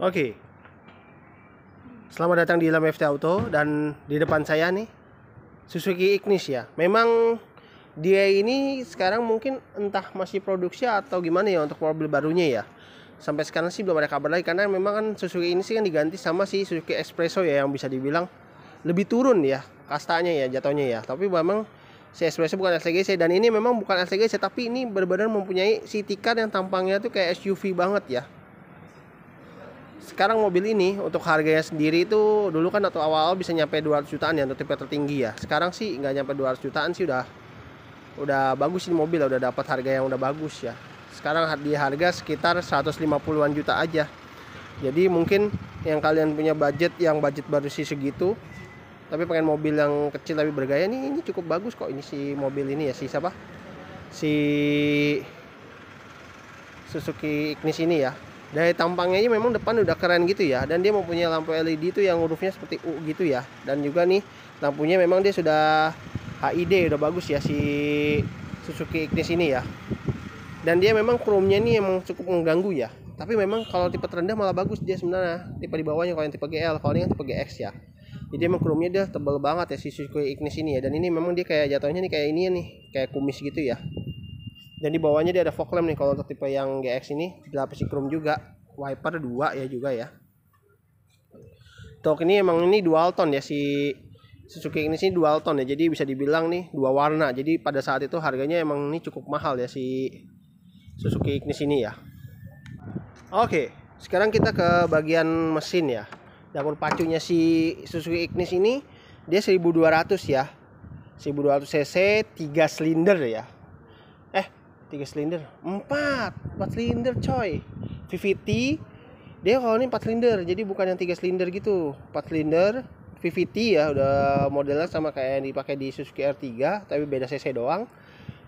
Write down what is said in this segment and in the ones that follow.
Oke, selamat datang di Ilham FT Auto, dan di depan saya nih Suzuki Ignis ya. Memang dia ini sekarang mungkin entah masih produksi atau gimana ya untuk mobil barunya ya. Sampai sekarang sih belum ada kabar lagi, karena memang kan Suzuki ini sih kan diganti sama si Suzuki Espresso ya, yang bisa dibilang lebih turun ya kastanya ya, jatuhnya ya. Tapi memang si Espresso bukan STGC, dan ini memang bukan STGC, tapi ini benar-benar mempunyai city car yang tampangnya tuh kayak SUV banget ya. Sekarang mobil ini untuk harganya sendiri itu dulu kan atau awal-awal bisa nyampe 200 jutaan ya untuk tipe tertinggi ya. Sekarang sih nggak nyampe 200 jutaan sih, udah bagus ini mobil, udah dapat harga yang udah bagus ya. Sekarang di harga sekitar 150-an juta aja. Jadi mungkin yang kalian punya budget baru sih segitu, tapi pengen mobil yang kecil tapi bergaya, nih ini cukup bagus kok ini si mobil ini ya, si siapa? Si Suzuki Ignis ini ya. Dari tampangnya ini memang depan udah keren gitu ya, dan dia mempunyai lampu LED itu yang hurufnya seperti U gitu ya. Dan juga nih lampunya memang dia sudah HID, udah bagus ya si Suzuki Ignis ini ya. Dan dia memang chrome-nya ini emang cukup mengganggu ya. Tapi memang kalau tipe terendah malah bagus dia sebenarnya. Tipe di bawahnya kalau yang tipe GL, kalau ini kan tipe GX ya. Jadi emang chrome-nya dia tebal banget ya si Suzuki Ignis ini ya. Dan ini memang dia kayak jatuhnya nih kayak ini nih, kayak kumis gitu ya. Dan di bawahnya dia ada fog lamp nih kalau untuk tipe yang GX ini, dilapisi chrome juga. Wiper 2 ya juga ya. Untuk ini emang ini dual tone ya, si Suzuki ini sih dual tone ya. Jadi bisa dibilang nih dua warna. Jadi pada saat itu harganya emang ini cukup mahal ya si Suzuki Ignis ini ya. Oke, sekarang kita ke bagian mesin ya. Dapur pacunya si Suzuki Ignis ini dia 1200 ya. 1200 cc 3 silinder ya. 3 silinder, 4 silinder coy. VVT dia kalau ini 4 silinder, jadi bukan yang 3 silinder gitu. 4 silinder VVT ya, udah modelnya sama kayak yang dipakai di Suzuki R3, tapi beda cc doang.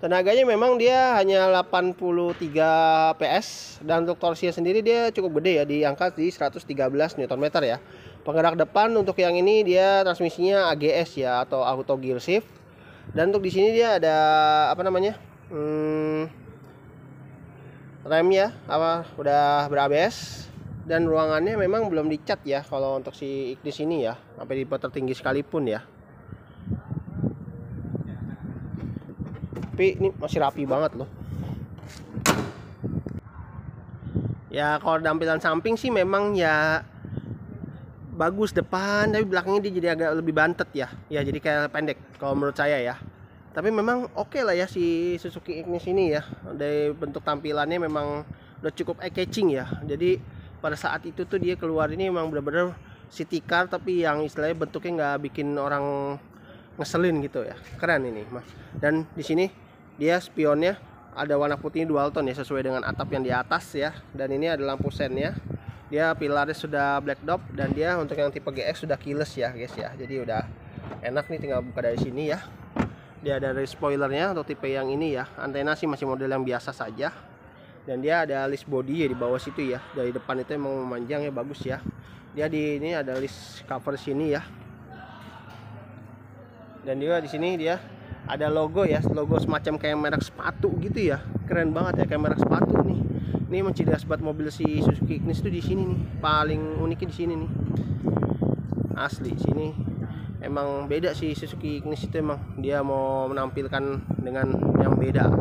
Tenaganya memang dia hanya 83 PS, dan untuk torsinya sendiri dia cukup gede ya, diangkat di 113 Nm ya. Penggerak depan untuk yang ini dia transmisinya AGS ya, atau auto gear shift. Dan untuk di sini dia ada apa namanya? Remnya udah ber-ABS, dan ruangannya memang belum dicat ya kalau untuk si Ignis ini ya, sampai di tertinggi sekalipun ya. Tapi ini masih rapi banget loh ya. Kalau tampilan samping sih memang ya bagus depan, tapi belakangnya dia jadi agak lebih bantet ya, jadi kayak pendek kalau menurut saya ya. Tapi memang oke lah ya si Suzuki Ignis ini ya. Dari bentuk tampilannya memang udah cukup eye-catching ya. Jadi pada saat itu tuh dia keluar ini memang benar-benar city car, tapi yang istilahnya bentuknya nggak bikin orang ngeselin gitu ya. Keren ini mas. Dan di sini dia spionnya ada warna putihnya dual tone ya, sesuai dengan atap yang di atas ya. Dan ini ada lampu sennya. Dia pilarnya sudah black dop, dan dia untuk yang tipe GX sudah keyless ya guys ya. Jadi udah enak nih, tinggal buka dari sini ya. Dia ada dari spoilernya untuk tipe yang ini ya. Antena sih masih model yang biasa saja. Dan dia ada list body ya di bawah situ ya. Dari depan itu emang memanjang ya, bagus ya. Dia di ini ada list cover sini ya. Dan juga di sini dia ada logo ya, logo semacam kayak merek sepatu gitu ya. Keren banget ya, kayak merek sepatu nih. Ini ciri khas buat mobil si Suzuki Ignis tuh di sini nih. Paling uniknya di sini nih. Asli sini emang beda sih Suzuki Ignis itu, emang dia mau menampilkan dengan yang beda.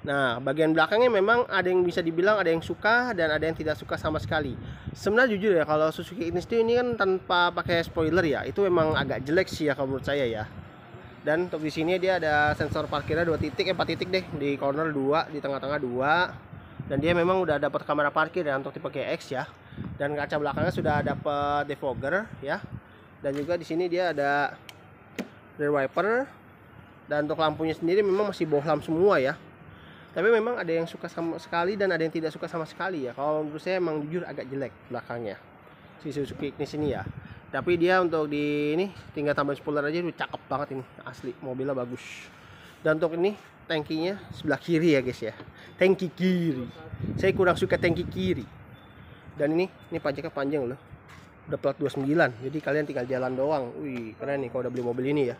Nah, bagian belakangnya memang ada yang bisa dibilang ada yang suka dan ada yang tidak suka sama sekali. Sebenarnya jujur ya, kalau Suzuki Ignis itu ini kan tanpa pakai spoiler ya, itu memang agak jelek sih ya kalau menurut saya ya. Dan untuk di sini dia ada sensor parkirnya 4 titik deh, di corner 2, di tengah-tengah 2. Dan dia memang udah dapat kamera parkir ya untuk tipe GX ya. Dan kaca belakangnya sudah dapat defogger ya. Dan juga di sini dia ada rear wiper, dan untuk lampunya sendiri memang masih bohlam semua ya. Tapi memang ada yang suka sama sekali dan ada yang tidak suka sama sekali ya. Kalau menurut saya emang jujur agak jelek belakangnya si Suzuki Ignis ini ya. Tapi dia untuk di ini tinggal tambah spoiler aja udah cakep banget ini, asli mobilnya bagus. Dan untuk ini tangkinya sebelah kiri ya guys ya, tangki kiri. Saya kurang suka tangki kiri. Dan ini pajaknya panjang loh, udah plat 29, jadi kalian tinggal jalan doang. Wih keren nih kalau udah beli mobil ini ya.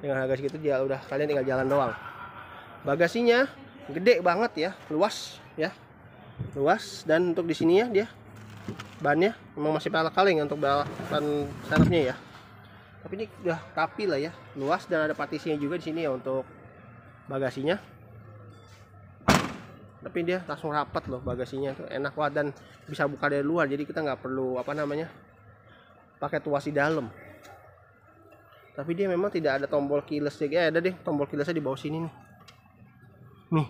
Dengan harga segitu dia udah kalian tinggal jalan doang. Bagasinya gede banget ya, luas ya, luas. Dan untuk di sini ya dia bannya memang masih pelek kaleng untuk ban serepnya ya. Tapi ini udah rapi lah ya, luas, dan ada partisinya juga di sini ya untuk bagasinya. Tapi dia langsung rapat loh bagasinya, tuh enak banget, dan bisa buka dari luar, jadi kita nggak perlu apa namanya pakai tuas di dalam. Tapi dia memang tidak ada tombol keyless ya, ada deh tombol keylessnya di bawah sini nih. Nih.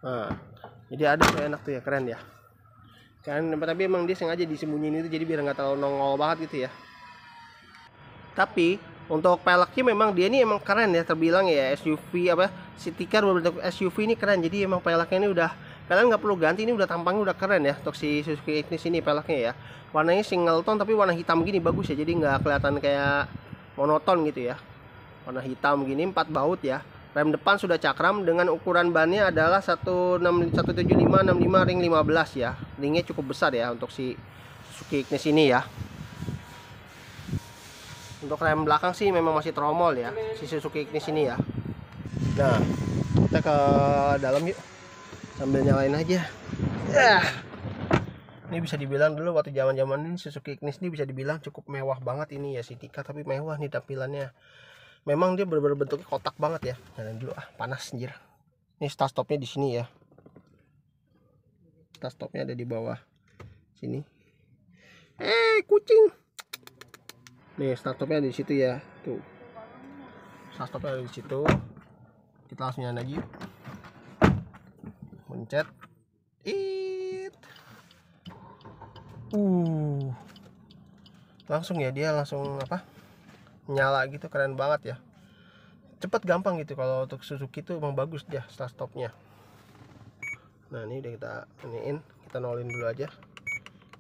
Nah, jadi ada tuh, enak tuh ya, keren ya. Kan tapi emang dia sengaja disembunyiin itu jadi biar nggak terlalu nongol banget gitu ya. Tapi untuk peleknya memang dia ini emang keren ya, terbilang ya SUV apa city car berbentuk SUV ini keren. Jadi emang peleknya ini udah, kalian nggak perlu ganti, ini udah tampangnya udah keren ya untuk si Suzuki Ignis ini peleknya ya. Warnanya single tone tapi warna hitam gini bagus ya, jadi nggak kelihatan kayak monoton gitu ya. Warna hitam gini, 4 baut ya. Rem depan sudah cakram dengan ukuran bannya adalah 175/65 ring 15 ya. Ringnya cukup besar ya untuk si Suzuki Ignis ini ya. Untuk rem belakang sih memang masih tromol ya si Suzuki Ignis ini ya. Nah, kita ke dalam yuk sambil nyalain aja. Ini bisa dibilang dulu waktu zaman-zaman ini Suzuki Ignis ini bisa dibilang cukup mewah banget ini ya, city car tapi mewah nih tampilannya. Memang dia bener-bener bentuknya kotak banget ya. Nyalain dulu panas anjir. Ini start stopnya di sini ya. Start stopnya ada di bawah sini. Kucing. Nih start stopnya di situ ya. Tuh. Start stopnya ada di situ. Kita langsung nyalain lagi. Mencet. Langsung ya, dia langsung apa? Nyala gitu, keren banget ya, cepet gampang gitu. Kalau untuk Suzuki itu emang bagus dia start stopnya. Nah ini udah kita iniin, kita nolin dulu aja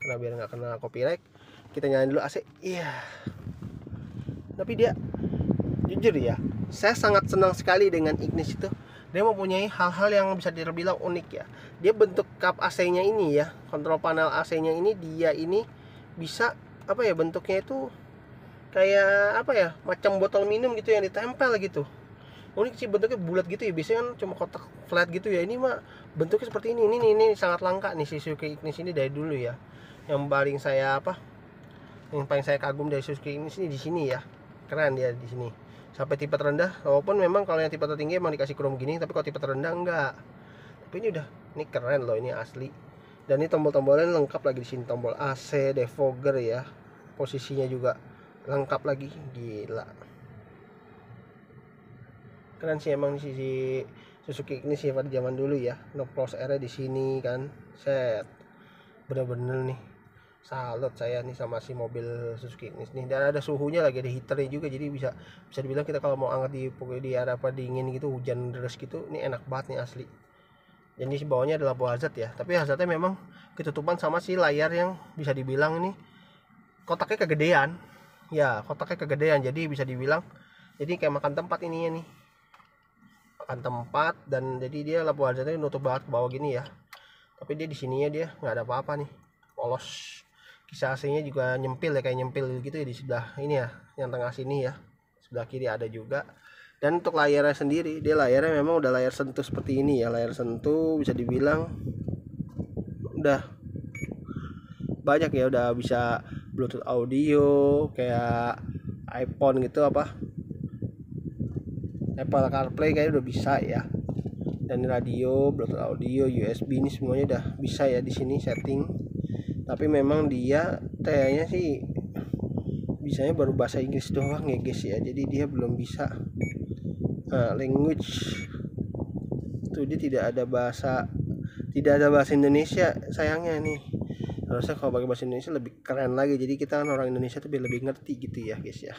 karena biar nggak kena copyright. Kita nyalain dulu AC. Iya, tapi dia jujur ya, saya sangat senang sekali dengan Ignis itu. Dia mempunyai hal-hal yang bisa dibilang unik ya. Dia bentuk kap AC-nya ini ya, kontrol panel AC-nya ini, dia ini bisa apa ya, bentuknya itu kayak apa ya, macam botol minum gitu yang ditempel gitu. Unik sih, bentuknya bulat gitu ya, biasanya kan cuma kotak flat gitu ya, ini mah bentuknya seperti ini. Ini sangat langka nih si Suzuki Ignis ini dari dulu ya. Yang paling saya kagum dari Suzuki Ignis ini di sini ya, keren dia di sini. Sampai tipe terendah, walaupun memang kalau yang tipe tertinggi emang dikasih chrome gini, tapi kalau tipe terendah enggak. Tapi ini keren loh, ini asli. Dan ini tombol-tombolnya lengkap lagi di sini, tombol AC, defogger ya, posisinya juga lengkap lagi, gila keren sih emang si Suzuki ini sih pada zaman dulu ya. No close air di sini kan, set bener-bener nih salut saya nih sama si mobil Suzuki ini nih. Dan ada suhunya lagi, ada heaternya juga, jadi bisa dibilang kita kalau mau angkat di area apa dingin gitu, hujan deras gitu, ini enak banget nih asli. Jadi si bawahnya adalah lampu hazard ya, tapi hazardnya memang ketutupan sama si layar yang bisa dibilang ini kotaknya kegedean ya, jadi bisa dibilang jadi kayak makan tempat ininya nih, makan tempat. Dan jadi dia lampu hazardnya nutup banget ke bawah gini ya, tapi dia di sininya dia nggak ada apa-apa nih, polos. Kisah AC-nya juga nyempil ya, kayak nyempil gitu ya di sebelah ini ya, yang tengah sini ya, sebelah kiri ada juga. Dan untuk layarnya sendiri, dia layarnya memang udah layar sentuh seperti ini ya, layar sentuh bisa dibilang udah banyak ya, udah bisa Bluetooth audio kayak iPhone gitu, apa Apple CarPlay kayaknya udah bisa ya. Dan radio, Bluetooth audio, USB ini semuanya udah bisa ya di sini setting. Tapi memang dia kayaknya sih bisanya baru bahasa Inggris doang ya guys ya. Jadi dia belum bisa language. Tuh dia tidak ada bahasa Indonesia sayangnya nih. Harusnya kalau pakai bahasa Indonesia lebih keren lagi. Jadi kita kan orang Indonesia tuh biar lebih ngerti gitu ya guys ya.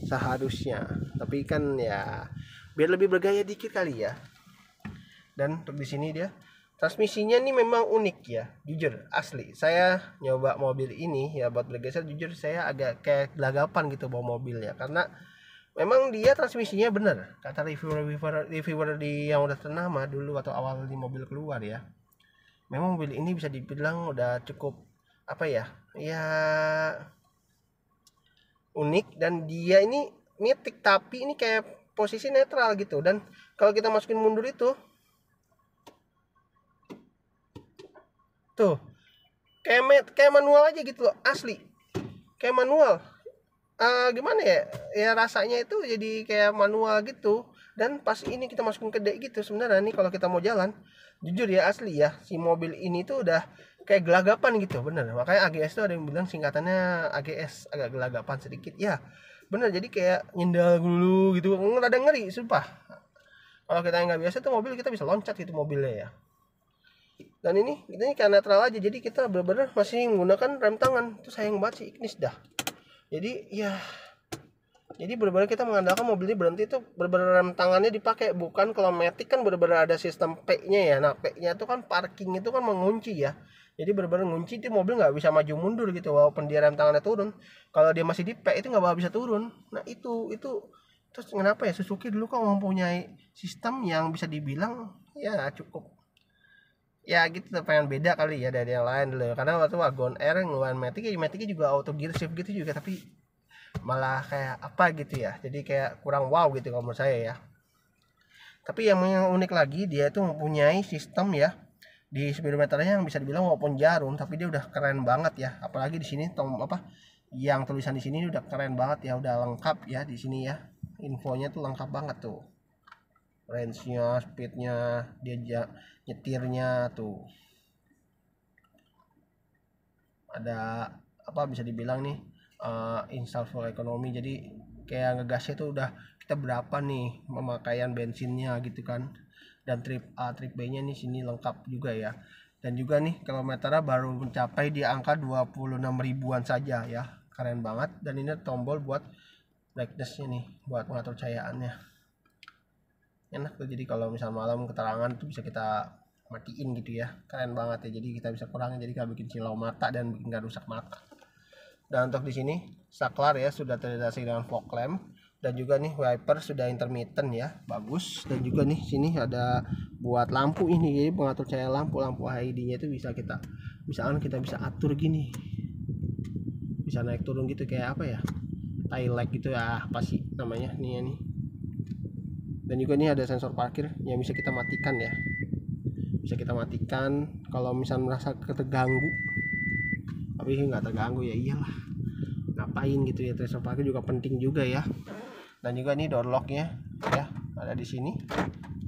Seharusnya. Tapi kan ya biar lebih bergaya dikit kali ya. Dan untuk di sini dia transmisinya nih memang unik ya, jujur asli. Saya nyoba mobil ini ya buat bergeser, jujur saya agak kayak gelagapan gitu bawa mobil ya, karena memang dia transmisinya bener kata reviewer di yang udah ternama dulu atau awal di mobil keluar ya. Memang mobil ini bisa dibilang udah cukup apa ya, unik. Dan dia ini mitik tapi ini kayak posisi netral gitu. Dan kalau kita masukin mundur itu Tuh, kayak manual aja gitu loh, asli. Kayak manual. Gimana ya? Ya rasanya itu jadi kayak manual gitu. Dan pas ini kita masukin ke dek gitu, sebenarnya nih kalau kita mau jalan, jujur ya asli ya, si mobil ini tuh udah kayak gelagapan gitu, bener. Makanya AGS tuh ada yang bilang singkatannya AGS, agak gelagapan sedikit. Ya, bener. Jadi kayak nyendal dulu gitu, rada ngeri, sumpah. Kalau kita nggak biasa tuh mobil kita bisa loncat gitu mobilnya ya. Dan ini kayak netral aja, jadi kita bener-bener masih menggunakan rem tangan. Itu sayang banget sih Ignis dah. Jadi ya, jadi benar-benar kita mengandalkan mobil ini berhenti itu benar-benar rem tangannya dipakai, bukan kalau Matic kan benar-benar ada sistem P-nya ya. Nah, P-nya itu kan parking itu kan mengunci ya. Jadi benar-benar ngunci itu mobil nggak bisa maju mundur gitu walaupun dia rem tangannya turun. Kalau dia masih di P itu nggak bakal bisa turun. Nah, itu terus kenapa ya Suzuki dulu kok mempunyai sistem yang bisa dibilang ya cukup ya gitu, pengen beda kali ya dari yang lain dulu ya. Karena waktu Wagon R ngeluarin Matic juga auto gear shift gitu juga, tapi malah kayak apa gitu ya, jadi kayak kurang wow gitu kalau menurut saya ya. Tapi yang unik lagi, dia itu mempunyai sistem ya di speedometernya yang bisa dibilang walaupun jarum tapi dia udah keren banget ya. Apalagi di sini yang tulisan di sini udah keren banget ya, udah lengkap ya di sini ya, infonya tuh lengkap banget tuh, range-nya, speednya, dia nyetirnya tuh ada apa bisa dibilang nih, install full ekonomi, jadi kayak ngegasnya tuh udah kita berapa nih pemakaian bensinnya gitu kan. Dan trip A trip B nya nih sini lengkap juga ya. Dan juga nih kilometernya baru mencapai di angka 26 ribuan saja ya, keren banget. Dan ini tombol buat brightness-nya nih, buat mengatur cahayaannya, enak tuh. Jadi kalau misal malam keterangan tuh bisa kita matiin gitu ya, keren banget ya. Jadi kita bisa kurangin, jadi nggak bikin silau mata dan bikin nggak rusak mata. Dan untuk di sini saklar ya sudah terintegrasi dengan fog lamp, dan juga nih wiper sudah intermittent ya, bagus. Dan juga nih sini ada buat lampu ini, jadi pengatur cahaya lampu HID-nya itu bisa kita, misalkan kita bisa atur gini, bisa naik turun gitu kayak apa ya, tail light gitu ya, apa sih namanya nih ya nih. Dan juga nih ada sensor parkir yang bisa kita matikan ya, bisa kita matikan kalau misal merasa terganggu. Tapi nggak terganggu ya iyalah, ngapain gitu ya, sensor parkir juga penting juga ya. Dan juga nih door locknya ya ada di sini,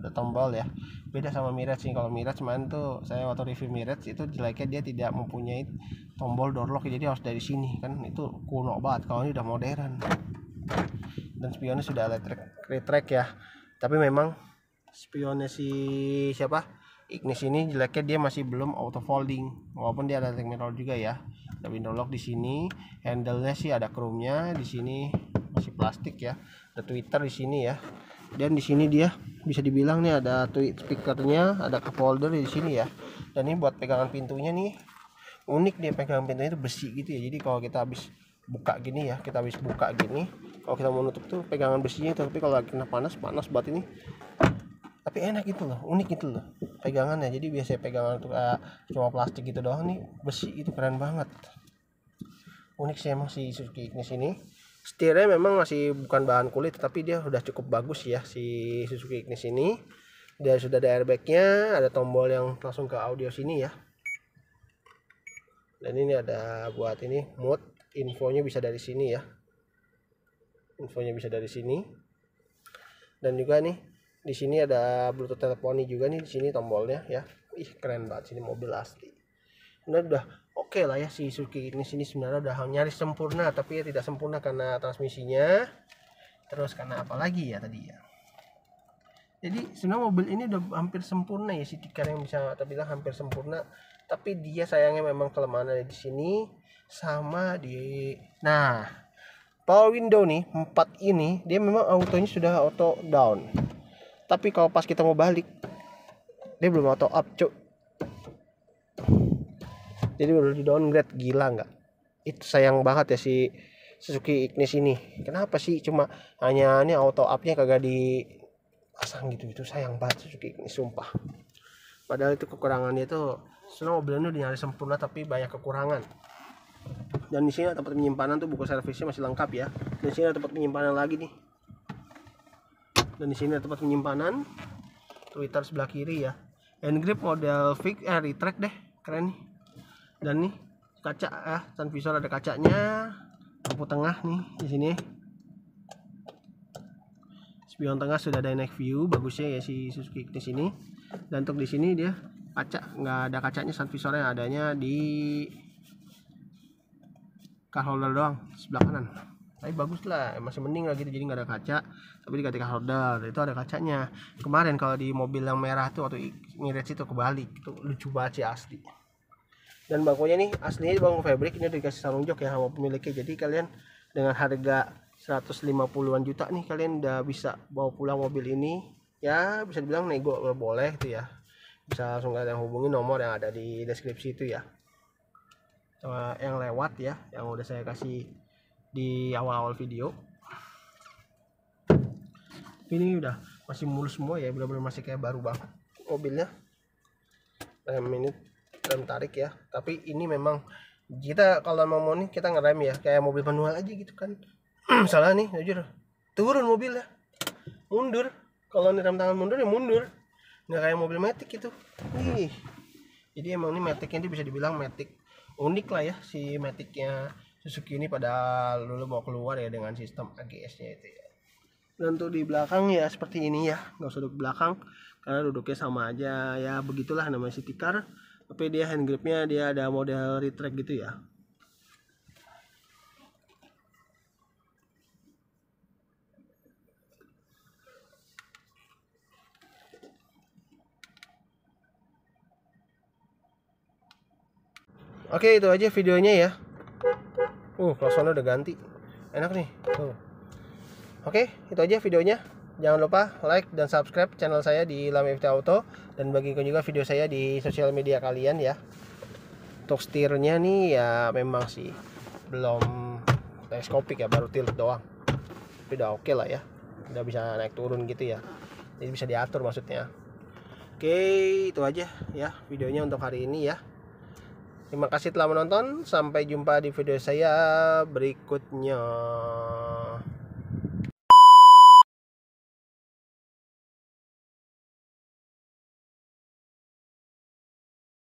ada tombol ya, beda sama Mirage sih. Kalau Mirage kemarin tuh saya waktu review Mirage itu jeleknya dia tidak mempunyai tombol door lock, jadi harus dari sini kan, itu kuno banget. Kalau ini udah modern. Dan spionnya sudah retract ya, tapi memang spionnya si siapa Ignis ini jeleknya dia masih belum auto folding, walaupun dia ada electric mirror juga ya. Ada window lock di sini, handle-nya sih ada chrome-nya, di sini masih plastik ya. Ada tweeter di sini ya. Dan di sini dia bisa dibilang nih ada tweet speakernya, ada cup holder di sini ya. Dan ini buat pegangan pintunya nih, unik nih, pegangan pintunya itu besi gitu ya. Jadi kalau kita habis buka gini ya, kita habis buka gini, kalau kita mau nutup tuh pegangan besinya, tapi kalau lagi kena panas banget ini, tapi enak gitu loh, unik gitu loh pegangannya. Jadi biasanya pegangan tuh cuma plastik gitu doang, nih besi, itu keren banget, unik sih emang si Suzuki Ignis ini. Setirnya memang masih bukan bahan kulit, tapi dia udah cukup bagus ya si Suzuki Ignis ini. Dia sudah ada airbagnya, ada tombol yang langsung ke audio sini ya. Dan ini ada buat ini mode, infonya bisa dari sini ya, infonya bisa dari sini. Dan juga nih di sini ada Bluetooth teleponi juga nih di sini tombolnya ya. Ih keren banget sini mobil asli. Ini udah oke lah ya si Suzuki Ignis ini, sebenarnya udah nyaris sempurna, tapi ya tidak sempurna karena transmisinya. Terus karena apa lagi ya tadi ya. Jadi sebenarnya mobil ini udah hampir sempurna ya, si Ticar yang bisa kita bilang hampir sempurna. Tapi dia sayangnya memang kelemahannya di sini sama di power window nih 4 ini, dia memang autonya sudah auto down. Tapi kalau pas kita mau balik, dia belum auto up, cuk. Jadi baru di downgrade, gila nggak? Itu sayang banget ya si Suzuki Ignis ini. Kenapa sih cuma hanya ini auto up-nya kagak dipasang gitu? Itu sayang banget Suzuki Ignis, sumpah. Padahal itu kekurangannya itu, sebenarnya mobilnya udah nyaris sempurna tapi banyak kekurangan. Dan di sini tempat penyimpanan tuh, buku servisnya masih lengkap ya. Dan di sini ada tempat penyimpanan lagi nih. Dan di sini ada tempat penyimpanan, Twitter sebelah kiri ya. Hand grip model fix retract deh, keren nih. Dan nih kaca ya, sun visor ada kacanya, lampu tengah nih di sini. Spion tengah sudah ada night view, bagusnya ya si Suzuki Ignis ini. Dan untuk di sini dia kaca, nggak ada kacanya sun visornya, adanya di car holder doang sebelah kanan. Tapi bagus lah, masih mending lah gitu, jadi nggak ada kaca tapi diganti car holder, itu ada kacanya. Kemarin kalau di mobil yang merah tuh waktu ngirit itu kebalik, itu lucu banget sih asli. Dan bangkunya nih aslinya bangku fabric, ini udah dikasih sarung jok ya sama pemiliknya, jadi kalian dengan harga 150-an juta nih kalian udah bisa bawa pulang mobil ini ya, bisa dibilang nego boleh itu ya. Bisa langsung kalian hubungi nomor yang ada di deskripsi itu ya, sama yang lewat ya, yang udah saya kasih di awal-awal video. Ini udah masih mulus semua ya, benar-benar masih kayak baru banget mobilnya. Rem ini rem tarik ya, tapi ini memang kita kalau mau nih kita ngerem ya kayak mobil manual aja gitu kan. Salah nih jujur, turun mobilnya mundur, kalau nih rem tangan mundur ya mundur, nggak kayak mobil Matic gitu. Jadi emang ini Matic ini bisa dibilang Matic unik lah ya, si Maticnya Suzuki ini pada dulu mau keluar ya dengan sistem AGS nya itu ya. Dan untuk di belakang ya seperti ini ya, nggak usah duduk belakang karena duduknya sama aja ya, begitulah namanya city car. Tapi dia hand gripnya dia ada model retract gitu ya. Oke, itu aja videonya ya. Klaksonnya udah ganti, enak nih tuh. Oke, itu aja videonya. Jangan lupa like dan subscribe channel saya di Lame FT Auto, dan bagikan juga video saya di sosial media kalian ya. Untuk setirnya nih ya memang sih belum teleskopik ya, baru tilt doang. Tapi udah oke lah ya, udah bisa naik turun gitu ya, jadi bisa diatur maksudnya. Oke, itu aja ya videonya untuk hari ini ya. Terima kasih telah menonton, sampai jumpa di video saya berikutnya.